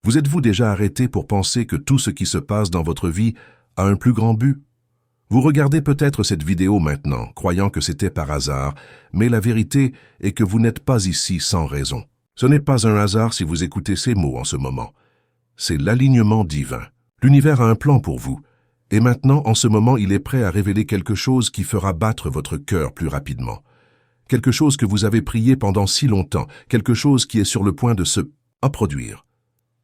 Vous êtes-vous déjà arrêté pour penser que tout ce qui se passe dans votre vie a un plus grand but? Vous regardez peut-être cette vidéo maintenant, croyant que c'était par hasard, mais la vérité est que vous n'êtes pas ici sans raison. Ce n'est pas un hasard si vous écoutez ces mots en ce moment. C'est l'alignement divin. L'univers a un plan pour vous, et maintenant, en ce moment, il est prêt à révéler quelque chose qui fera battre votre cœur plus rapidement. Quelque chose que vous avez prié pendant si longtemps, quelque chose qui est sur le point de se produire.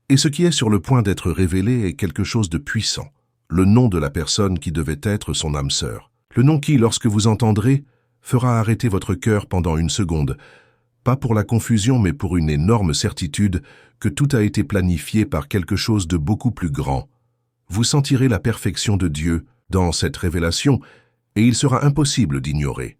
Et ce qui est sur le point d'être révélé est quelque chose de puissant. Le nom de la personne qui devait être son âme sœur. Le nom qui, lorsque vous entendrez, fera arrêter votre cœur pendant une seconde. Pas pour la confusion, mais pour une énorme certitude que tout a été planifié par quelque chose de beaucoup plus grand. Vous sentirez la perfection de Dieu dans cette révélation, et il sera impossible d'ignorer.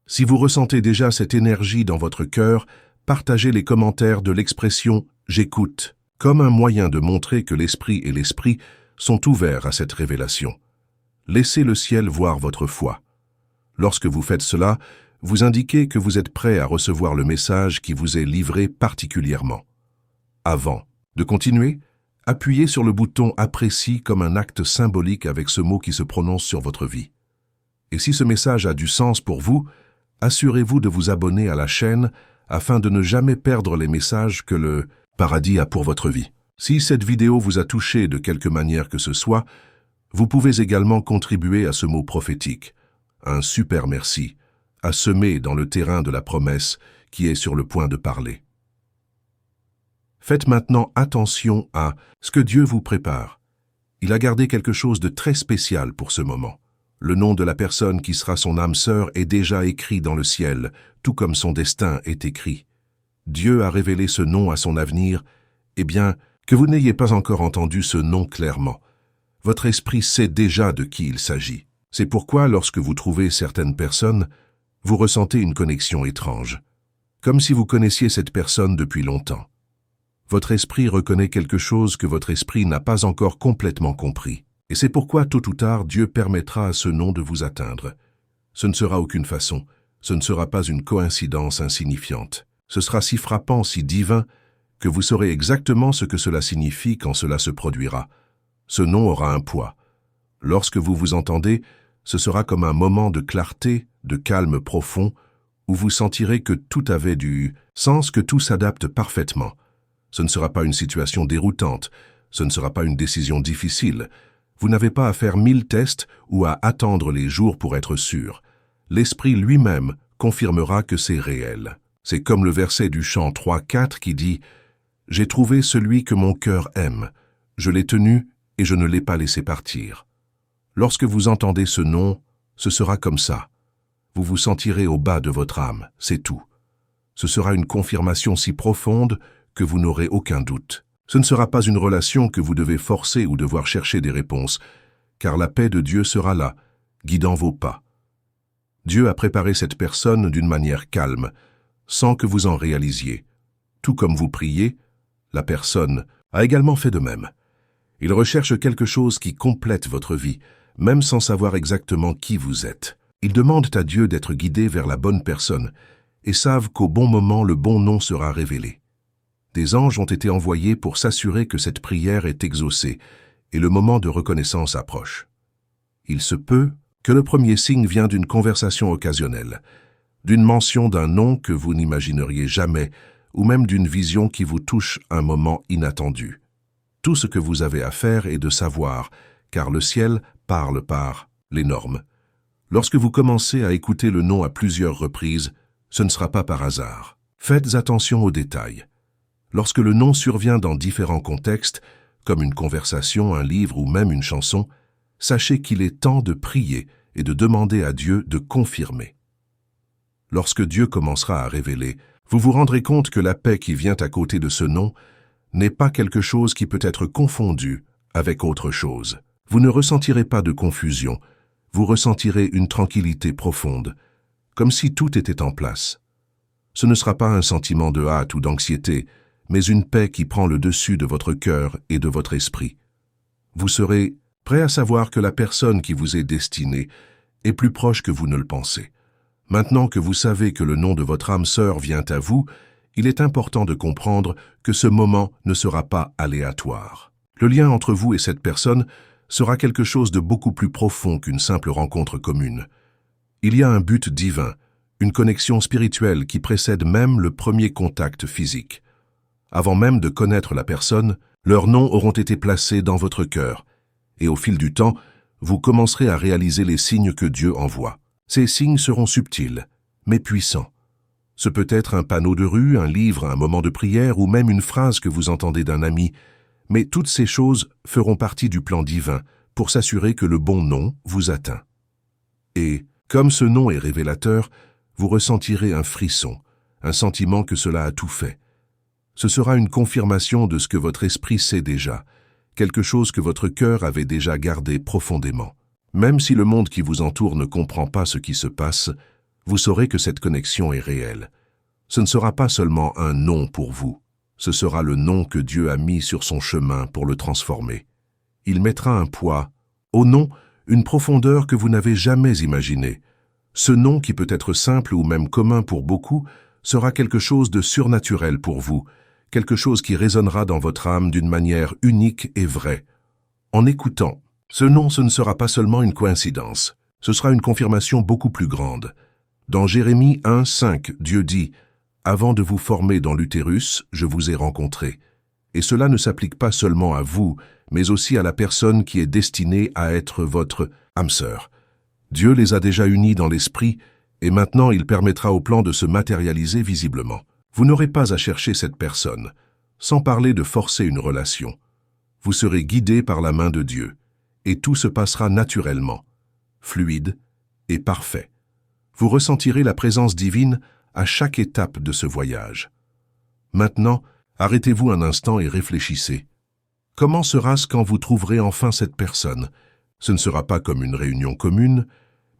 Si vous ressentez déjà cette énergie dans votre cœur, partagez les commentaires de l'expression « j'écoute » comme un moyen de montrer que l'esprit et l'esprit sont ouverts à cette révélation. Laissez le ciel voir votre foi. Lorsque vous faites cela, vous indiquez que vous êtes prêt à recevoir le message qui vous est livré particulièrement. Avant de continuer, appuyez sur le bouton « Apprécie » comme un acte symbolique avec ce mot qui se prononce sur votre vie. Et si ce message a du sens pour vous, assurez-vous de vous abonner à la chaîne afin de ne jamais perdre les messages que le paradis a pour votre vie. Si cette vidéo vous a touché de quelque manière que ce soit, vous pouvez également contribuer à ce mot prophétique, un super merci, à semer dans le terrain de la promesse qui est sur le point de parler. Faites maintenant attention à ce que Dieu vous prépare. Il a gardé quelque chose de très spécial pour ce moment. Le nom de la personne qui sera son âme sœur est déjà écrit dans le ciel, tout comme son destin est écrit. Dieu a révélé ce nom à son avenir, eh bien, que vous n'ayez pas encore entendu ce nom clairement. Votre esprit sait déjà de qui il s'agit. C'est pourquoi, lorsque vous trouvez certaines personnes, vous ressentez une connexion étrange, comme si vous connaissiez cette personne depuis longtemps. Votre esprit reconnaît quelque chose que votre esprit n'a pas encore complètement compris. Et c'est pourquoi, tôt ou tard, Dieu permettra à ce nom de vous atteindre. Ce ne sera aucune façon, ce ne sera pas une coïncidence insignifiante. Ce sera si frappant, si divin, que vous saurez exactement ce que cela signifie quand cela se produira. Ce nom aura un poids. Lorsque vous vous entendez, ce sera comme un moment de clarté, de calme profond, où vous sentirez que tout avait du sens, que tout s'adapte parfaitement. Ce ne sera pas une situation déroutante, ce ne sera pas une décision difficile. Vous n'avez pas à faire 1000 tests ou à attendre les jours pour être sûr. L'Esprit lui-même confirmera que c'est réel. C'est comme le verset du chant 3-4 qui dit « J'ai trouvé celui que mon cœur aime. Je l'ai tenu et je ne l'ai pas laissé partir. » Lorsque vous entendez ce nom, ce sera comme ça. Vous vous sentirez au bas de votre âme, c'est tout. Ce sera une confirmation si profonde que vous n'aurez aucun doute. Ce ne sera pas une relation que vous devez forcer ou devoir chercher des réponses, car la paix de Dieu sera là, guidant vos pas. Dieu a préparé cette personne d'une manière calme, sans que vous en réalisiez. Tout comme vous priez, la personne a également fait de même. Il recherche quelque chose qui complète votre vie, même sans savoir exactement qui vous êtes. Ils demandent à Dieu d'être guidés vers la bonne personne et savent qu'au bon moment, le bon nom sera révélé. Des anges ont été envoyés pour s'assurer que cette prière est exaucée et le moment de reconnaissance approche. Il se peut que le premier signe vient d'une conversation occasionnelle, d'une mention d'un nom que vous n'imagineriez jamais, ou même d'une vision qui vous touche un moment inattendu. Tout ce que vous avez à faire est de savoir, car le ciel parle par les normes. Lorsque vous commencez à écouter le nom à plusieurs reprises, ce ne sera pas par hasard. Faites attention aux détails. Lorsque le nom survient dans différents contextes, comme une conversation, un livre ou même une chanson, sachez qu'il est temps de prier et de demander à Dieu de confirmer. Lorsque Dieu commencera à révéler, vous vous rendrez compte que la paix qui vient à côté de ce nom n'est pas quelque chose qui peut être confondu avec autre chose. Vous ne ressentirez pas de confusion, vous ressentirez une tranquillité profonde, comme si tout était en place. Ce ne sera pas un sentiment de hâte ou d'anxiété, mais une paix qui prend le dessus de votre cœur et de votre esprit. Vous serez prêt à savoir que la personne qui vous est destinée est plus proche que vous ne le pensez. Maintenant que vous savez que le nom de votre âme sœur vient à vous, Il est important de comprendre que ce moment ne sera pas aléatoire. Le lien entre vous et cette personne sera quelque chose de beaucoup plus profond qu'une simple rencontre commune. Il y a un but divin, une connexion spirituelle qui précède même le premier contact physique. Avant même de connaître la personne, leurs noms auront été placés dans votre cœur, et au fil du temps, vous commencerez à réaliser les signes que Dieu envoie. Ces signes seront subtils, mais puissants. Ce peut être un panneau de rue, un livre, un moment de prière ou même une phrase que vous entendez d'un ami, mais toutes ces choses feront partie du plan divin pour s'assurer que le bon nom vous atteint. Et, comme ce nom est révélateur, vous ressentirez un frisson, un sentiment que cela a tout fait. Ce sera une confirmation de ce que votre esprit sait déjà, quelque chose que votre cœur avait déjà gardé profondément. Même si le monde qui vous entoure ne comprend pas ce qui se passe, vous saurez que cette connexion est réelle. Ce ne sera pas seulement un nom pour vous, ce sera le nom que Dieu a mis sur son chemin pour le transformer. Il mettra un poids, au nom, une profondeur que vous n'avez jamais imaginée. Ce nom qui peut être simple ou même commun pour beaucoup, sera quelque chose de surnaturel pour vous, quelque chose qui résonnera dans votre âme d'une manière unique et vraie. En écoutant, ce nom, ce ne sera pas seulement une coïncidence, ce sera une confirmation beaucoup plus grande. Dans Jérémie 1:5, Dieu dit « Avant de vous former dans l'utérus, je vous ai rencontré ». Et cela ne s'applique pas seulement à vous, mais aussi à la personne qui est destinée à être votre âme sœur. Dieu les a déjà unis dans l'esprit, et maintenant il permettra au plan de se matérialiser visiblement. Vous n'aurez pas à chercher cette personne, sans parler de forcer une relation. Vous serez guidé par la main de Dieu, et tout se passera naturellement, fluide et parfait. Vous ressentirez la présence divine à chaque étape de ce voyage. Maintenant, arrêtez-vous un instant et réfléchissez. Comment sera-ce quand vous trouverez enfin cette personne? Ce ne sera pas comme une réunion commune,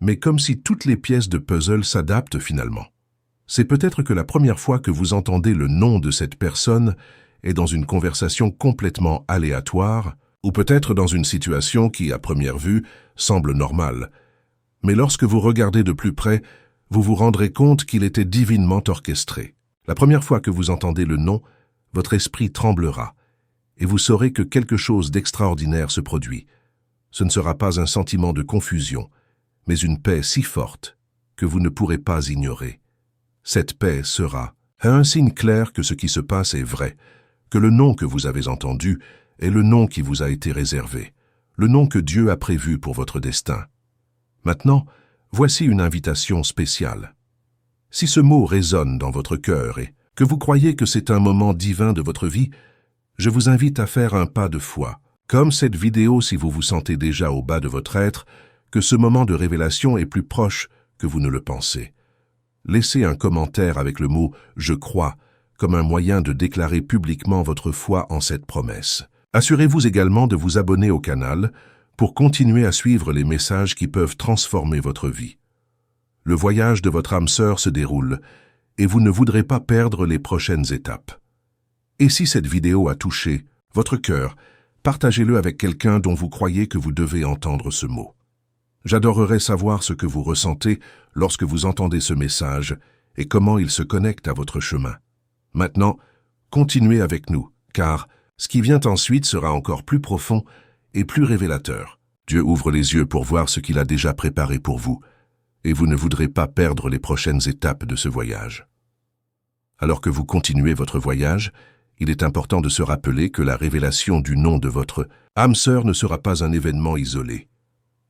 mais comme si toutes les pièces de puzzle s'adaptent finalement. C'est peut-être que la première fois que vous entendez le nom de cette personne est dans une conversation complètement aléatoire, ou peut-être dans une situation qui, à première vue, semble normale. Mais lorsque vous regardez de plus près, vous vous rendrez compte qu'il était divinement orchestré. La première fois que vous entendez le nom, votre esprit tremblera, et vous saurez que quelque chose d'extraordinaire se produit. Ce ne sera pas un sentiment de confusion, mais une paix si forte que vous ne pourrez pas ignorer. Cette paix sera un signe clair que ce qui se passe est vrai, que le nom que vous avez entendu est le nom qui vous a été réservé, le nom que Dieu a prévu pour votre destin. Maintenant, voici une invitation spéciale. Si ce mot résonne dans votre cœur et que vous croyez que c'est un moment divin de votre vie, je vous invite à faire un pas de foi. Comme cette vidéo, si vous vous sentez déjà au bas de votre être, que ce moment de révélation est plus proche que vous ne le pensez. Laissez un commentaire avec le mot « Je crois » comme un moyen de déclarer publiquement votre foi en cette promesse. Assurez-vous également de vous abonner au canal pour continuer à suivre les messages qui peuvent transformer votre vie. Le voyage de votre âme sœur se déroule et vous ne voudrez pas perdre les prochaines étapes. Et si cette vidéo a touché votre cœur, partagez-le avec quelqu'un dont vous croyez que vous devez entendre ce mot. J'adorerais savoir ce que vous ressentez lorsque vous entendez ce message et comment il se connecte à votre chemin. Maintenant, continuez avec nous, car ce qui vient ensuite sera encore plus profond et plus révélateur. Dieu ouvre les yeux pour voir ce qu'il a déjà préparé pour vous, et vous ne voudrez pas perdre les prochaines étapes de ce voyage. Alors que vous continuez votre voyage, il est important de se rappeler que la révélation du nom de votre âme sœur ne sera pas un événement isolé.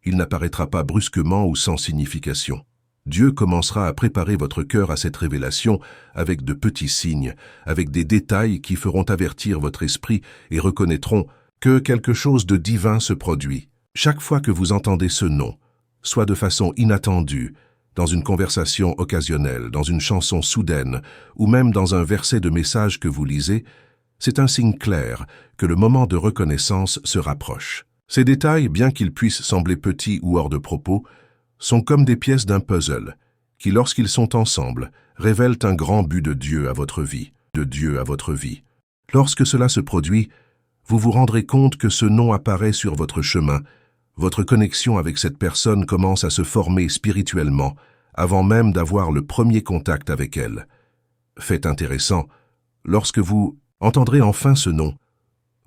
Il n'apparaîtra pas brusquement ou sans signification. Dieu commencera à préparer votre cœur à cette révélation avec de petits signes, avec des détails qui feront avertir votre esprit et reconnaîtront que quelque chose de divin se produit. Chaque fois que vous entendez ce nom, soit de façon inattendue, dans une conversation occasionnelle, dans une chanson soudaine, ou même dans un verset de message que vous lisez, c'est un signe clair que le moment de reconnaissance se rapproche. Ces détails, bien qu'ils puissent sembler petits ou hors de propos, sont comme des pièces d'un puzzle, qui, lorsqu'ils sont ensemble, révèlent un grand but de Dieu à votre vie, de Dieu à votre vie. Lorsque cela se produit, vous vous rendrez compte que ce nom apparaît sur votre chemin. Votre connexion avec cette personne commence à se former spirituellement, avant même d'avoir le premier contact avec elle. Fait intéressant, lorsque vous entendrez enfin ce nom,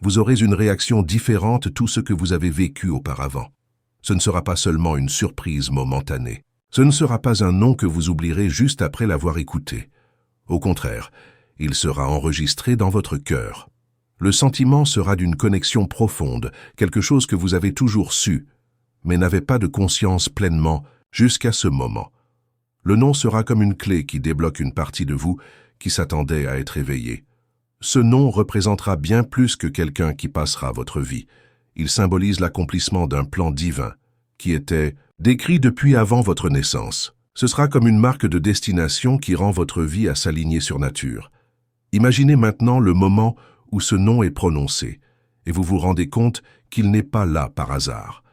vous aurez une réaction différente de tout ce que vous avez vécu auparavant. Ce ne sera pas seulement une surprise momentanée. Ce ne sera pas un nom que vous oublierez juste après l'avoir écouté. Au contraire, il sera enregistré dans votre cœur. Le sentiment sera d'une connexion profonde, quelque chose que vous avez toujours su, mais n'avez pas de conscience pleinement jusqu'à ce moment. Le nom sera comme une clé qui débloque une partie de vous qui s'attendait à être éveillée. Ce nom représentera bien plus que quelqu'un qui passera votre vie. Il symbolise l'accomplissement d'un plan divin qui était décrit depuis avant votre naissance. Ce sera comme une marque de destination qui rend votre vie à s'aligner sur nature. Imaginez maintenant le moment où ce nom est prononcé et vous vous rendez compte qu'il n'est pas là par hasard.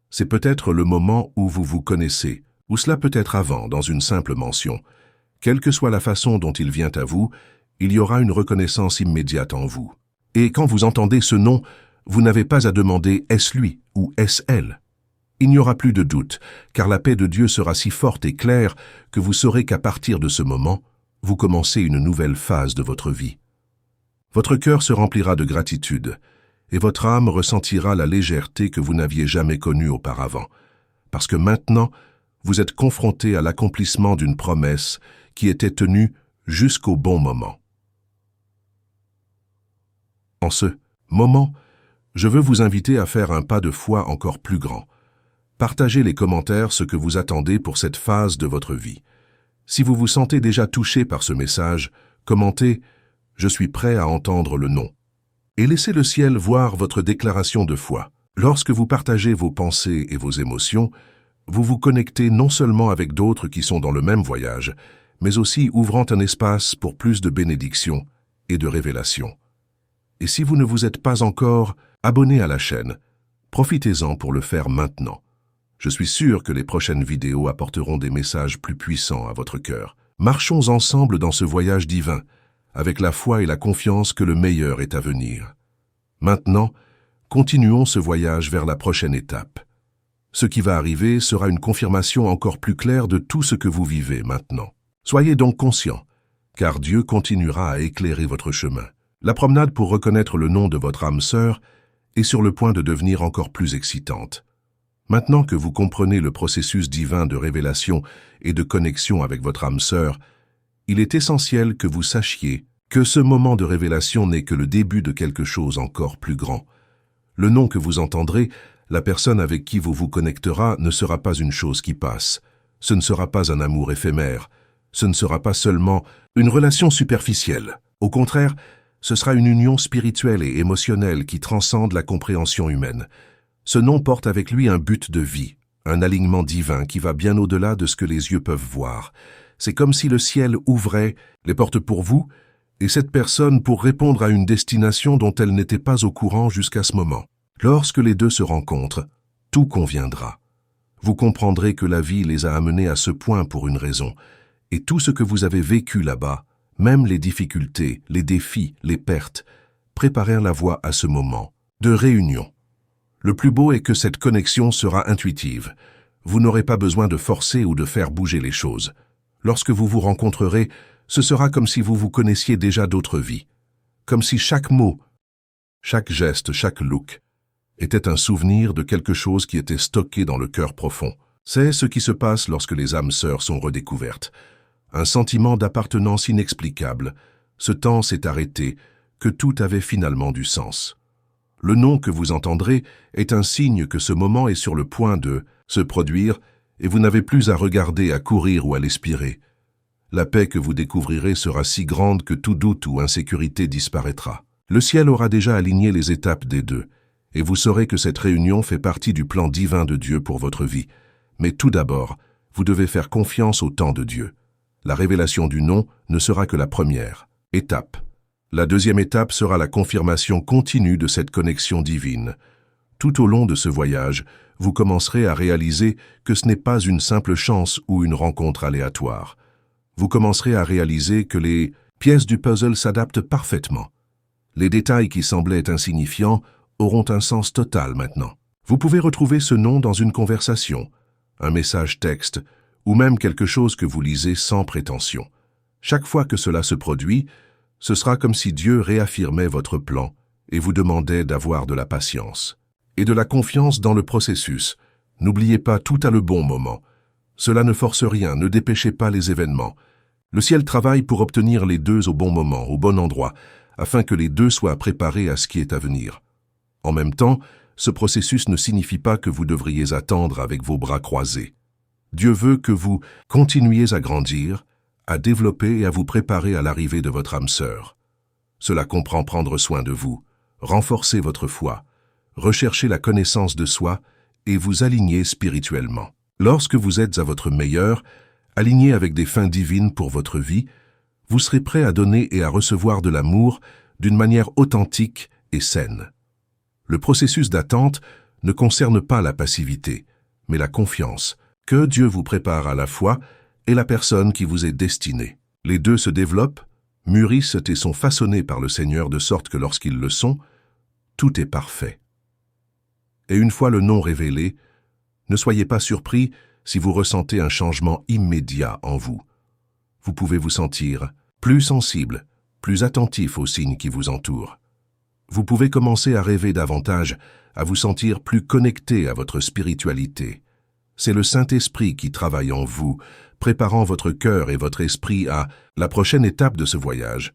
C'est peut-être le moment où vous vous connaissez, ou cela peut être avant, dans une simple mention. Quelle que soit la façon dont il vient à vous, il y aura une reconnaissance immédiate en vous. Et quand vous entendez ce nom, vous n'avez pas à demander « est-ce lui » ou « est-ce elle ». Il n'y aura plus de doute, car la paix de Dieu sera si forte et claire que vous saurez qu'à partir de ce moment, vous commencez une nouvelle phase de votre vie. Votre cœur se remplira de gratitude, et votre âme ressentira la légèreté que vous n'aviez jamais connue auparavant, parce que maintenant, vous êtes confronté à l'accomplissement d'une promesse qui était tenue jusqu'au bon moment. En ce moment, je veux vous inviter à faire un pas de foi encore plus grand. Partagez les commentaires ce que vous attendez pour cette phase de votre vie. Si vous vous sentez déjà touché par ce message, commentez « Je suis prêt à entendre le nom » et laissez le ciel voir votre déclaration de foi. Lorsque vous partagez vos pensées et vos émotions, vous vous connectez non seulement avec d'autres qui sont dans le même voyage, mais aussi ouvrant un espace pour plus de bénédictions et de révélations. Et si vous ne vous êtes pas encore abonné à la chaîne, profitez-en pour le faire maintenant. Je suis sûr que les prochaines vidéos apporteront des messages plus puissants à votre cœur. Marchons ensemble dans ce voyage divin, avec la foi et la confiance que le meilleur est à venir. Maintenant, continuons ce voyage vers la prochaine étape. Ce qui va arriver sera une confirmation encore plus claire de tout ce que vous vivez maintenant. Soyez donc conscients, car Dieu continuera à éclairer votre chemin. La promenade pour reconnaître le nom de votre âme sœur est sur le point de devenir encore plus excitante. Maintenant que vous comprenez le processus divin de révélation et de connexion avec votre âme sœur, il est essentiel que vous sachiez que ce moment de révélation n'est que le début de quelque chose encore plus grand. Le nom que vous entendrez, la personne avec qui vous vous connectera ne sera pas une chose qui passe. Ce ne sera pas un amour éphémère. Ce ne sera pas seulement une relation superficielle. Au contraire, ce sera une union spirituelle et émotionnelle qui transcende la compréhension humaine. Ce nom porte avec lui un but de vie, un alignement divin qui va bien au-delà de ce que les yeux peuvent voir. C'est comme si le ciel ouvrait les portes pour vous et cette personne pour répondre à une destination dont elle n'était pas au courant jusqu'à ce moment. Lorsque les deux se rencontrent, tout conviendra. Vous comprendrez que la vie les a amenés à ce point pour une raison, et tout ce que vous avez vécu là-bas, même les difficultés, les défis, les pertes, préparèrent la voie à ce moment de réunion. Le plus beau est que cette connexion sera intuitive. Vous n'aurez pas besoin de forcer ou de faire bouger les choses. Lorsque vous vous rencontrerez, ce sera comme si vous vous connaissiez déjà d'autres vies. Comme si chaque mot, chaque geste, chaque look était un souvenir de quelque chose qui était stocké dans le cœur profond. C'est ce qui se passe lorsque les âmes sœurs sont redécouvertes. Un sentiment d'appartenance inexplicable. Ce temps s'est arrêté, que tout avait finalement du sens. Le nom que vous entendrez est un signe que ce moment est sur le point de se produire et vous n'avez plus à regarder, à courir ou à l'aspirer. La paix que vous découvrirez sera si grande que tout doute ou insécurité disparaîtra. Le ciel aura déjà aligné les étapes des deux, et vous saurez que cette réunion fait partie du plan divin de Dieu pour votre vie. Mais tout d'abord, vous devez faire confiance au temps de Dieu. La révélation du nom ne sera que la première étape. La deuxième étape sera la confirmation continue de cette connexion divine. Tout au long de ce voyage, vous commencerez à réaliser que ce n'est pas une simple chance ou une rencontre aléatoire. Vous commencerez à réaliser que les pièces du puzzle s'adaptent parfaitement. Les détails qui semblaient insignifiants auront un sens total maintenant. Vous pouvez retrouver ce nom dans une conversation, un message texte, ou même quelque chose que vous lisez sans prétention. Chaque fois que cela se produit, ce sera comme si Dieu réaffirmait votre plan et vous demandait d'avoir de la patience et de la confiance dans le processus. N'oubliez pas, tout à le bon moment. Cela ne force rien, ne dépêchez pas les événements. Le ciel travaille pour obtenir les deux au bon moment, au bon endroit, afin que les deux soient préparés à ce qui est à venir. En même temps, ce processus ne signifie pas que vous devriez attendre avec vos bras croisés. Dieu veut que vous continuiez à grandir, à développer et à vous préparer à l'arrivée de votre âme sœur. Cela comprend prendre soin de vous, renforcer votre foi, rechercher la connaissance de soi et vous aligner spirituellement. Lorsque vous êtes à votre meilleur, aligné avec des fins divines pour votre vie, vous serez prêt à donner et à recevoir de l'amour d'une manière authentique et saine. Le processus d'attente ne concerne pas la passivité, mais la confiance que Dieu vous prépare à la fois et la personne qui vous est destinée. Les deux se développent, mûrissent et sont façonnés par le Seigneur de sorte que lorsqu'ils le sont, tout est parfait. Et une fois le nom révélé, ne soyez pas surpris si vous ressentez un changement immédiat en vous. Vous pouvez vous sentir plus sensible, plus attentif aux signes qui vous entourent. Vous pouvez commencer à rêver davantage, à vous sentir plus connecté à votre spiritualité. C'est le Saint-Esprit qui travaille en vous, préparant votre cœur et votre esprit à la prochaine étape de ce voyage.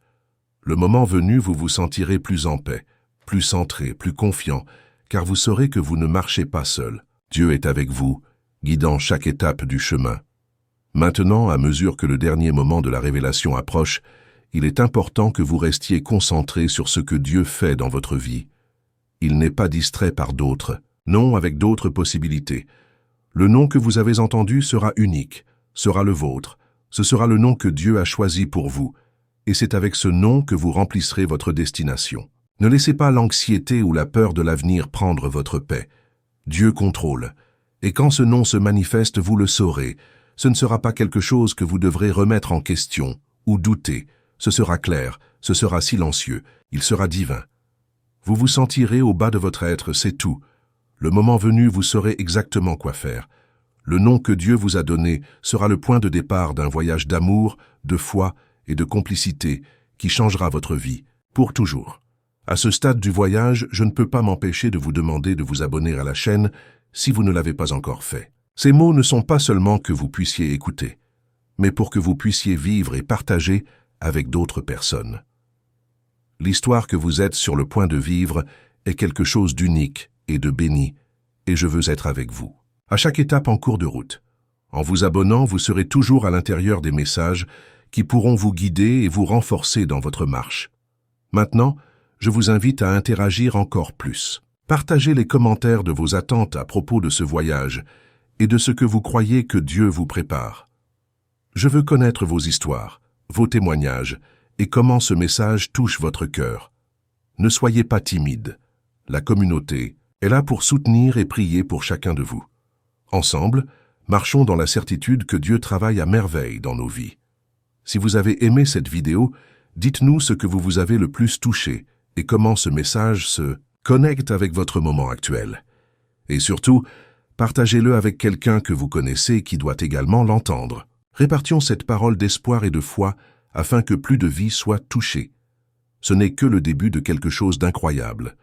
Le moment venu, vous vous sentirez plus en paix, plus centré, plus confiant, car vous saurez que vous ne marchez pas seul. Dieu est avec vous, guidant chaque étape du chemin. Maintenant, à mesure que le dernier moment de la révélation approche, il est important que vous restiez concentré sur ce que Dieu fait dans votre vie. Il n'est pas distrait par d'autres, non avec d'autres possibilités. Le nom que vous avez entendu sera unique, sera le vôtre. Ce sera le nom que Dieu a choisi pour vous, et c'est avec ce nom que vous remplirez votre destination. Ne laissez pas l'anxiété ou la peur de l'avenir prendre votre paix. Dieu contrôle, et quand ce nom se manifeste, vous le saurez. Ce ne sera pas quelque chose que vous devrez remettre en question ou douter. Ce sera clair, ce sera silencieux, il sera divin. Vous vous sentirez au bas de votre être, c'est tout. Le moment venu, vous saurez exactement quoi faire. Le nom que Dieu vous a donné sera le point de départ d'un voyage d'amour, de foi et de complicité qui changera votre vie, pour toujours. À ce stade du voyage, je ne peux pas m'empêcher de vous demander de vous abonner à la chaîne si vous ne l'avez pas encore fait. Ces mots ne sont pas seulement que vous puissiez écouter, mais pour que vous puissiez vivre et partager avec d'autres personnes. L'histoire que vous êtes sur le point de vivre est quelque chose d'unique et de béni, et je veux être avec vous. À chaque étape en cours de route. En vous abonnant, vous serez toujours à l'intérieur des messages qui pourront vous guider et vous renforcer dans votre marche. Maintenant, je vous invite à interagir encore plus. Partagez les commentaires de vos attentes à propos de ce voyage et de ce que vous croyez que Dieu vous prépare. Je veux connaître vos histoires, vos témoignages et comment ce message touche votre cœur. Ne soyez pas timide. La communauté est là pour soutenir et prier pour chacun de vous. Ensemble, marchons dans la certitude que Dieu travaille à merveille dans nos vies. Si vous avez aimé cette vidéo, dites-nous ce que vous avez le plus touché et comment ce message se connecte avec votre moment actuel. Et surtout, partagez-le avec quelqu'un que vous connaissez qui doit également l'entendre. Répartions cette parole d'espoir et de foi afin que plus de vies soient touchées. Ce n'est que le début de quelque chose d'incroyable.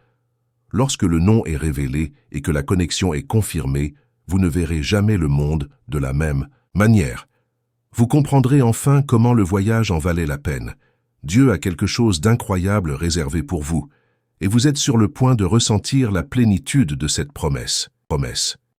Lorsque le nom est révélé et que la connexion est confirmée, vous ne verrez jamais le monde de la même manière. Vous comprendrez enfin comment le voyage en valait la peine. Dieu a quelque chose d'incroyable réservé pour vous, et vous êtes sur le point de ressentir la plénitude de cette promesse.